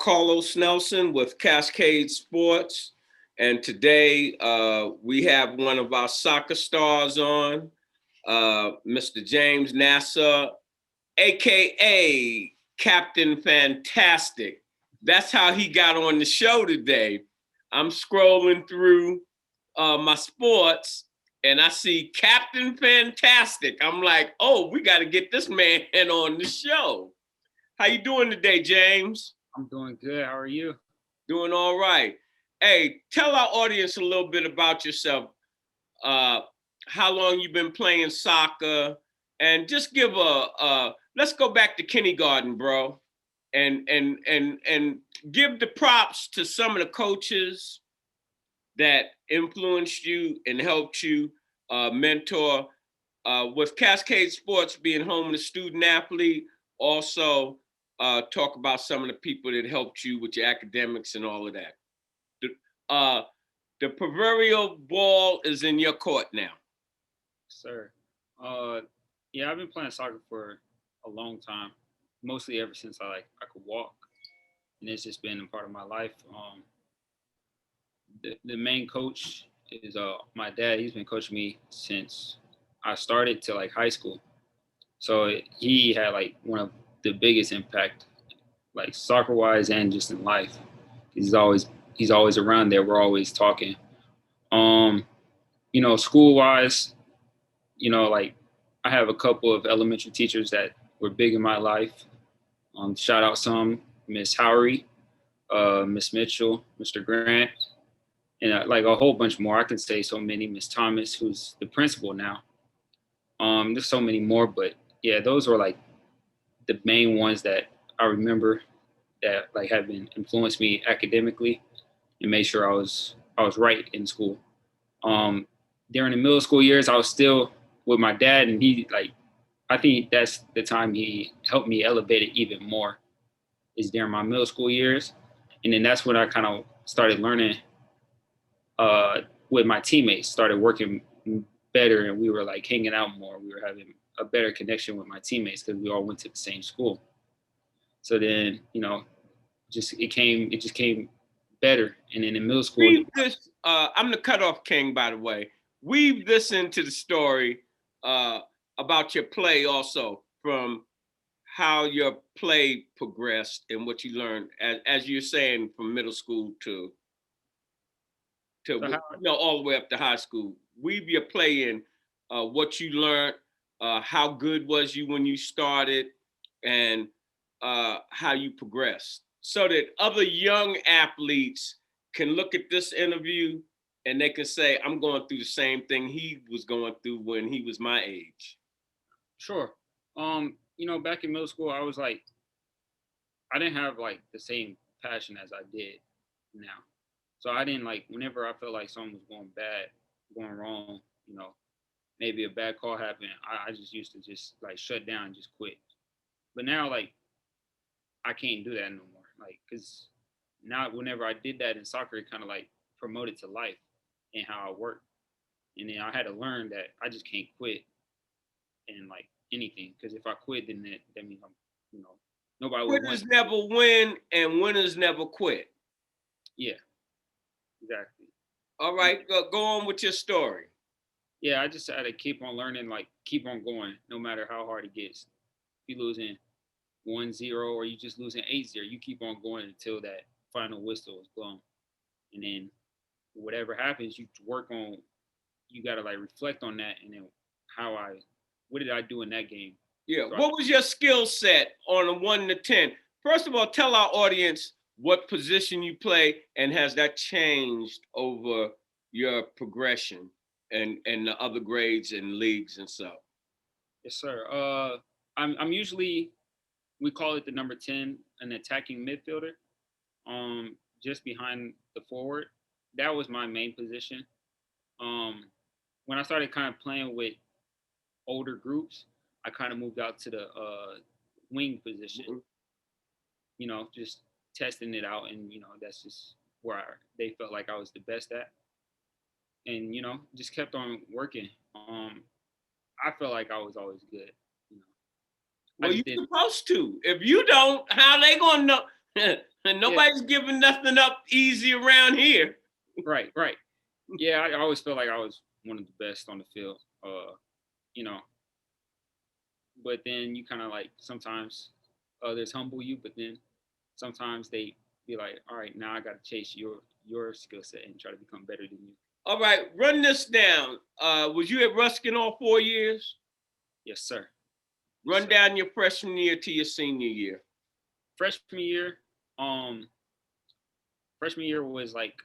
Carlos Nelson with Cascade Sports. And today we have one of our soccer stars on, Mr. James Nassir, AKA Captain Fantastic. That's how he got on the show today. I'm scrolling through my sports and I see Captain Fantastic. I'm like, oh, we got to get this man on the show. How you doing today, James? I'm doing good. How are you? Doing all right. Hey, tell our audience a little bit about yourself. How long you've been playing soccer, and just give let's go back to kindergarten, bro, and give the props to some of the coaches that influenced you and helped you mentor. With Cascade Sports being home to student athlete, also talk about some of the people that helped you with your academics and all of that. Uh, the proverbial ball is in your court now. Sir. Uh, yeah, I've been playing soccer for a long time, mostly ever since I could walk, and it's just been a part of my life. The main coach is my dad. He's been coaching me since I started to like high school, so he had like one of the biggest impact, like soccer wise and just in life. He's always around there. We're always talking. Um, school wise, like I have a couple of elementary teachers that were big in my life. Shout out some Miss Howery, Miss Mitchell, Mr. Grant, and like a whole bunch more. I can say so many. Miss Thomas, who's the principal now. There's so many more, but yeah, those were like the main ones that I remember that like have been influenced me academically and made sure I was right in school. Um, During the middle school years, I was still with my dad, and he like I think that's the time he helped me elevate it even more is during my middle school years, and then that's when I kind of started learning with my teammates, started working better, and we were like hanging out more. We were having a better connection with my teammates because we all went to the same school. So then, it just came better. And then in middle school, Weave this. I'm the cutoff king, by the way. Weave this into the story about your play, also from how your play progressed and what you learned, as you're saying, from middle school to so how, all the way up to high school. Weave your play in, what you learned, how good was you when you started, and how you progressed, so that other young athletes can look at this interview and they can say, I'm going through the same thing he was going through when he was my age. sure. Back in middle school, I was like, I didn't have like the same passion as I did now. So I didn't like whenever I felt like something was going bad, going wrong, maybe a bad call happened, I just used to just like shut down and just quit. But now like I can't do that no more. Like because now whenever I did that in soccer, it kind of like promoted to life and how I work. And then I had to learn that I just can't quit in like anything because if I quit, then that means I'm, nobody would want. Quitters never win and winners never quit. Yeah, exactly. All right, go on with your story. Yeah, I just had to keep on learning, like keep on going, no matter how hard it gets. If you losing 1-0 or you just losing 8-0, you keep on going until that final whistle is blown. And then whatever happens, you work on. You gotta like reflect on that, and then what did I do in that game? Yeah, So what was your skill set on a 1 to 10? First of all, tell our audience what position you play, and has that changed over your progression and the other grades and leagues and stuff? yes, sir. I'm usually we call it the number 10, an attacking midfielder. Just behind the forward. That was my main position. Um, when I started kind of playing with older groups, I kind of moved out to the wing position. Mhm. Just testing it out, and that's just where they felt like I was the best at, and just kept on working. I felt like I was always good. You know, I Well, just you're didn't. supposed to. If you don't, how they gonna know? And nobody's giving nothing up easy around here. Right. Yeah, I always felt like I was one of the best on the field. You know, but then you kind of like sometimes others humble you, but then sometimes they be like, all right, now I got to chase your skill set and try to become better than you. All right, run this down. Was you at Ruskin all 4 years? Yes, sir. Run down your freshman year to your senior year. Freshman year, freshman year was like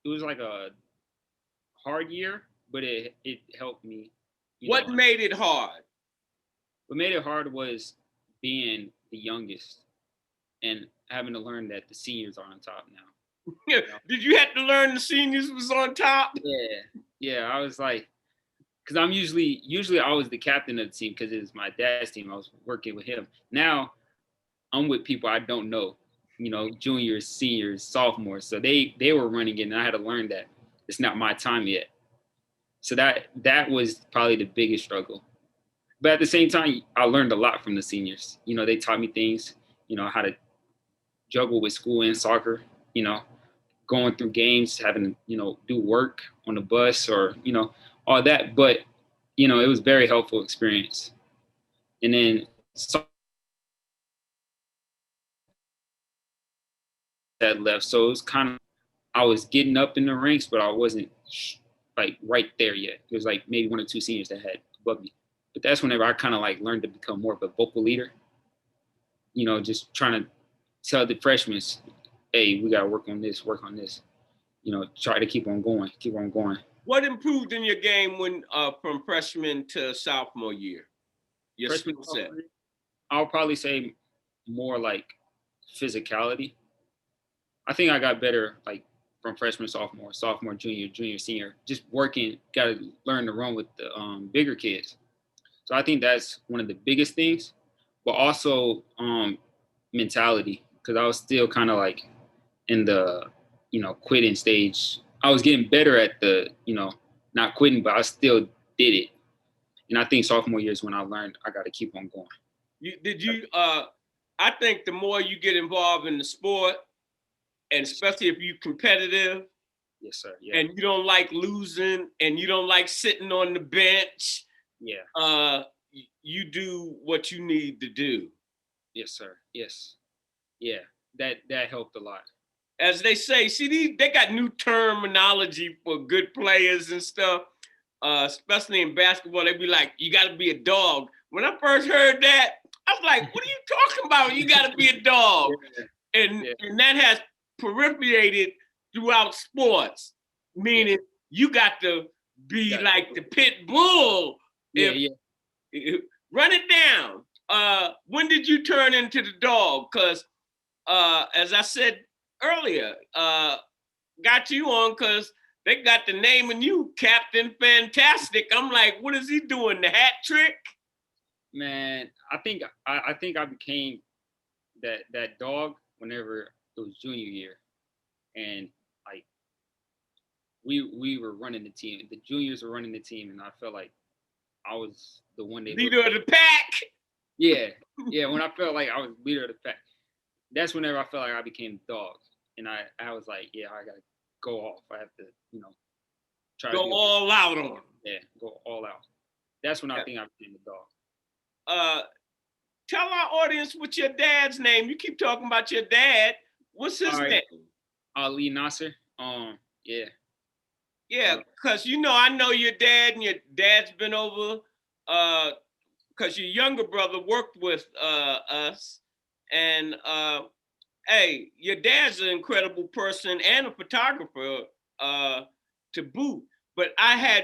it was like a hard year, but it helped me. What made it hard? What made it hard was being the youngest and having to learn that the seniors are on top now. Did you have to learn the seniors was on top? Yeah. I was like, because I'm usually I was the captain of the team because it was my dad's team. I was working with him. Now I'm with people I don't know, juniors, seniors, sophomores. So they were running it, and I had to learn that it's not my time yet. So that was probably the biggest struggle. But at the same time, I learned a lot from the seniors. They taught me things, how to juggle with school and soccer, going through games, having to, do work on the bus or, all that. But, it was very helpful experience. And then that left. So it was kind of, I was getting up in the ranks, but I wasn't like right there yet. It was like maybe one or two seniors that had above me. But that's whenever I kind of like learned to become more of a vocal leader, just trying to tell the freshmen, hey, we got to work on this, try to keep on going. What improved in your game when from freshman to sophomore year? Your skill set. I'll probably say more like physicality. I think I got better like from freshman, sophomore, junior, senior. Just working, got to learn to run with the bigger kids. So I think that's one of the biggest things, but also mentality, because I was still kind of like in the, quitting stage. I was getting better at the, not quitting, but I still did it. And I think sophomore year is when I learned I got to keep on going. I think the more you get involved in the sport, and especially if you're competitive, yes, sir. Yeah. And you don't like losing, and you don't like sitting on the bench, you do what you need to do. Yes, sir. Yes. Yeah. That helped a lot. As they say, see, they got new terminology for good players and stuff. Especially in basketball, they be like, you got to be a dog. When I first heard that, I was like, what are you talking about? You got to be a dog. And that has proliferated throughout sports, meaning you got to be like the pit bull. Run it down. When did you turn into the dog? Because as I said earlier, got you on because they got the naming you Captain Fantastic. I'm like, what is he doing? The hat trick? Man, I think I became that dog whenever it was junior year, and like we were running the team. The juniors were running the team, and I felt like I was the one they leader of the pack. Yeah. When I felt like I was leader of the pack, that's whenever I felt like I became the dog, and I was like, yeah, I gotta go off. I have to, try go to all out on them. Yeah, go all out. That's when I think I became the dog. Tell our audience what's your dad's name. You keep talking about your dad. What's his name? Ali Nassir. Yeah. Yeah, because I know your dad, and your dad's been over because your younger brother worked with us. And hey, your dad's an incredible person and a photographer to boot. But I had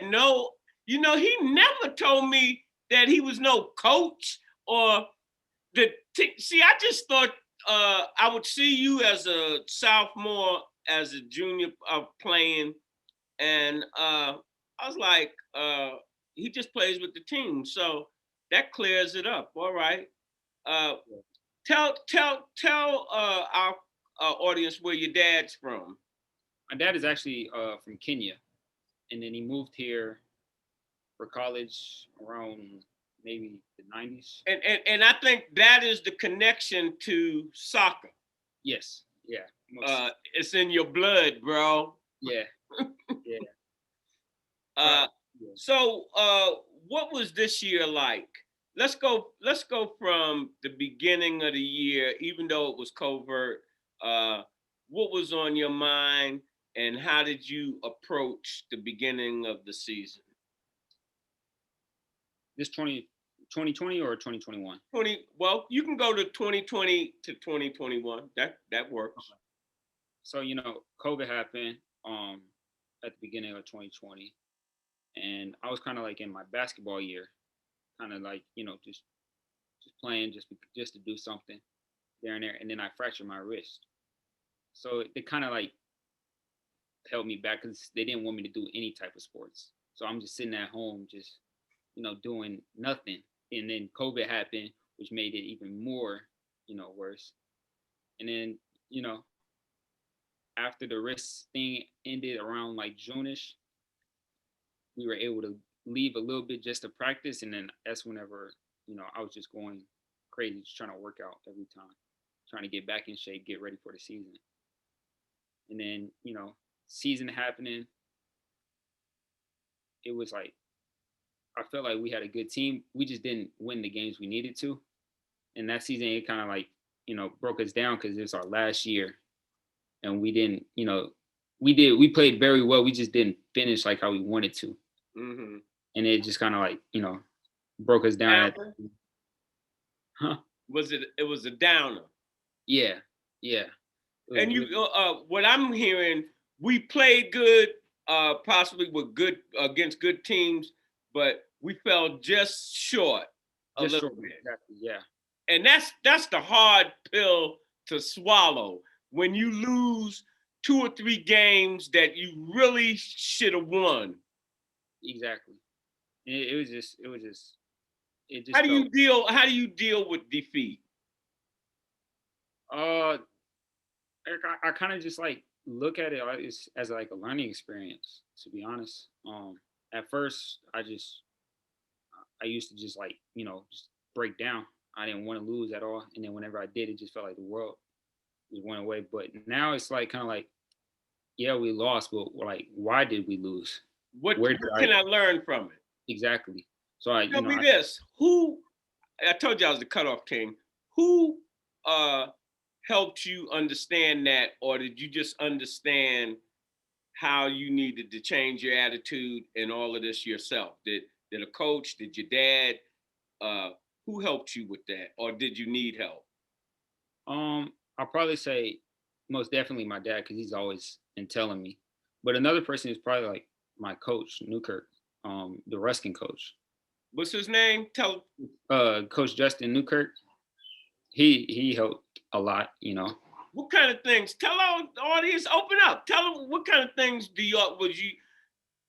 he never told me that he was no coach or see, I just thought I would see you as a sophomore, as a junior playing, and I was like, he just plays with the team, so that clears it up. All right, tell our audience where your dad's from. My dad is actually from Kenya, and then he moved here for college around maybe the 90s. And I think that is the connection to soccer. Yes. Yeah. Most. It's in your blood, bro. Yeah. Yeah. Uh, Probably. Yeah. so what was this year like? Let's go from the beginning of the year, even though it was covert. Uh, what was on your mind, and how did you approach the beginning of the season? This 2020 or 2021? 20, well, you can go to 2020 to 2021. That works. Okay. So, COVID happened at the beginning of 2020, and I was kind of like in my basketball year, kind of like, just playing just to do something there and there, and then I fractured my wrist. So it kind of like held me back because they didn't want me to do any type of sports. So I'm just sitting at home, just doing nothing. And then COVID happened, which made it even more, worse. And then, you know, after the wrist thing ended around like June-ish, we were able to leave a little bit just to practice. And then that's whenever, I was just going crazy, just trying to work out every time, trying to get back in shape, get ready for the season. And then, season happening, it was like I felt like we had a good team. We just didn't win the games we needed to. And that season, it kind of like, broke us down because it's our last year. And we didn't, we played very well. We just didn't finish like how we wanted to. Mm-hmm. And it just kind of like, broke us down. Huh? It was a downer. Yeah. Yeah. And what I'm hearing, we played good, possibly with good against good teams, but we fell just short a little bit. Exactly. Yeah. And that's the hard pill to swallow when you lose 2 or 3 games that you really should have won. Exactly. It just How do felt. you deal? How do you deal with defeat? Uh, I kind of just like look at it as like a learning experience. To be honest, at first I used to just like just break down. I didn't want to lose at all, and then whenever I did, it just felt like the world just went away. But now it's like kind of like, yeah, we lost, but like, why did we lose? What can I learn from it? Exactly? So I, Tell me this: who? I told you I was the cutoff king. Who helped you understand that, or did you just understand how you needed to change your attitude and all of this yourself? Did a coach? Did your dad? Uh, who helped you with that, or did you need help? I'll probably say most definitely my dad because he's always been telling me. But another person is probably like my coach, Newkirk, the Ruskin coach. What's his name? Tell. Coach Justin Newkirk. He helped a lot. What kind of things? Tell our audience. Open up. Tell them what kind of things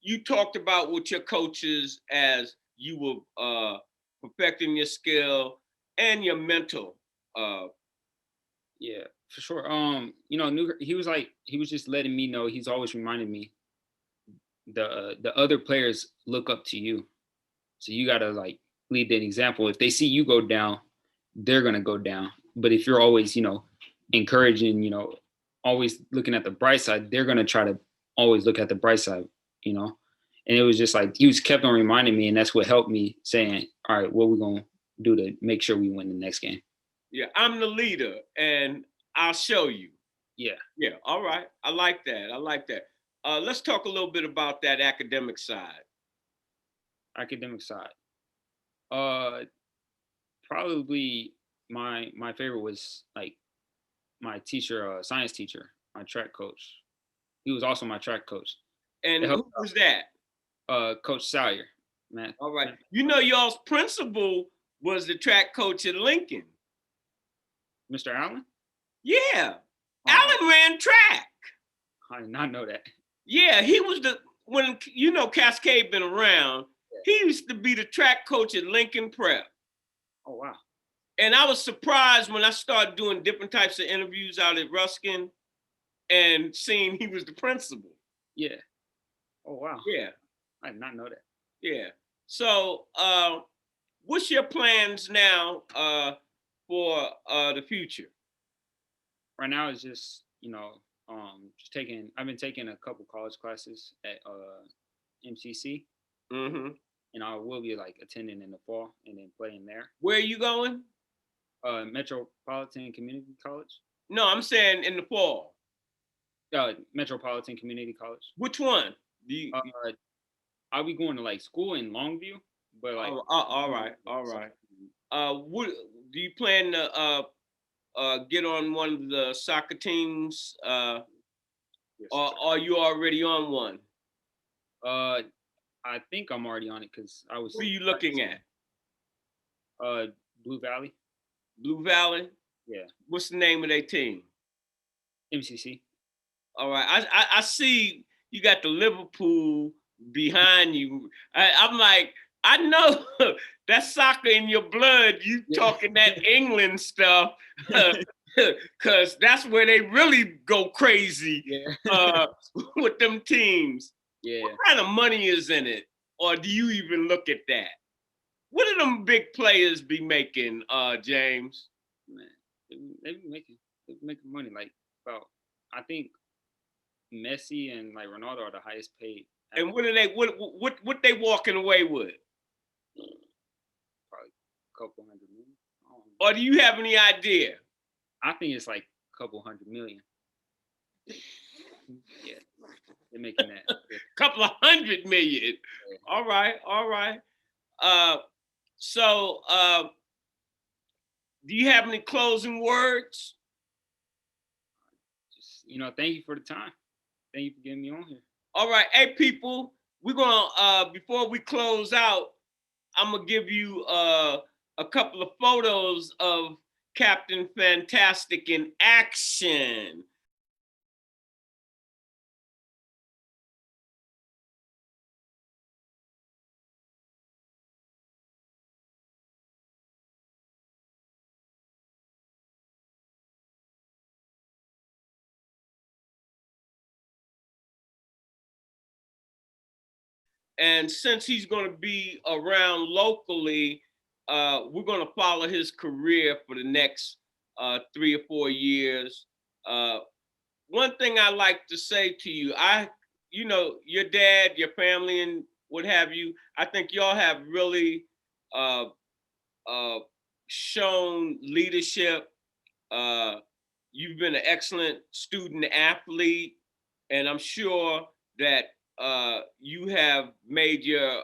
you talked about with your coaches as you were perfecting your skill and your mental. Yeah, for sure. Newkirk, he was just letting me know. He's always reminding me the other players look up to you, so you gotta like lead an example. If they see you go down, they're gonna go down. But if you're always encouraging, always looking at the bright side, they're gonna try to always look at the bright side. And it was just like he was kept on reminding me, and that's what helped me saying, all right, what we gonna do to make sure we win the next game. Yeah, I'm the leader, and I'll show you. Yeah. Yeah. All right. I like that. I like that. Let's talk a little bit about that academic side. Academic side. Probably my favorite was like my teacher, science teacher, my track coach. He was also my track coach. And who was that? Coach Sawyer, man. All right. Y'all's principal was the track coach at Lincoln. Mr. Allen? Yeah. Allen ran track. I did not know that. Yeah, he was when Cascade been around, he used to be the track coach at Lincoln Prep. Oh, wow. And I was surprised when I started doing different types of interviews out at Ruskin and seeing he was the principal. Yeah. Oh, wow. Yeah. I did not know that. Yeah. So what's your plans now for the future? Right now it's just just taking. I've been taking a couple college classes at MCC, Mm-hmm. and I will be like attending in the fall and then playing there. Where are you going? Metropolitan Community College. No, I'm saying in the fall. Metropolitan Community College. Which one? Do you, I'll be going to like school in Longview, but like. all right. What do you plan to get on one of the soccer teams? Yes, or are you already on one? I think I'm already on it because I was. Who are you looking at? Blue Valley. Blue Valley? Yeah. What's the name of their team? MCC. All right. I see you got the Liverpool behind you. I'm like, I know that's soccer in your blood. You talking that England stuff. Because that's where they really go crazy with them teams. Yeah. What kind of money is in it? Or do you even look at that? What do them big players be making, James? Man, they be making money. Like about, I think Messi and like Ronaldo are the highest paid. And what are they? What they walking away with? Probably a couple hundred million. Or do you have any idea? I think it's like a couple hundred million. Yeah, they're making that. Couple of 100 million. Yeah. All right. So, do you have any closing words? Just, thank you for the time. Thank you for getting me on here. All right. Hey, people, we're going to, before we close out, I'm going to give you a couple of photos of Captain Fantastic in action. And since he's going to be around locally, we're going to follow his career for the next 3 or 4 years. One thing I like to say to you, your dad, your family, and what have you, I think y'all have really shown leadership. You've been an excellent student athlete, and I'm sure that you have made your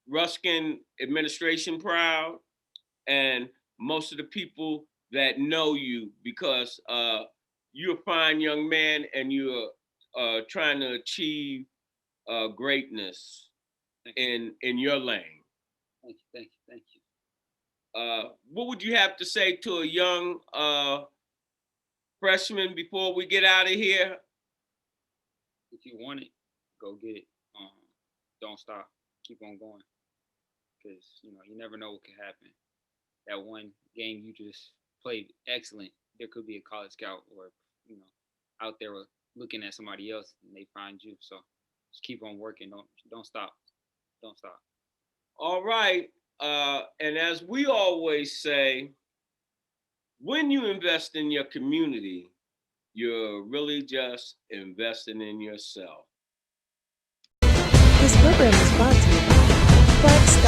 Ruskin administration proud, and most of the people that know you, because you're a fine young man and you're trying to achieve greatness in your lane. Thank you. What would you have to say to a young freshman before we get out of here? If you want it, go get it. Don't stop. Keep on going. Because, you never know what could happen. That one game you just played excellent, there could be a college scout or, out there looking at somebody else and they find you. So just keep on working. Don't stop. Don't stop. All right. And as we always say, when you invest in your community, you're really just investing in yourself. This program is brought to you by Flex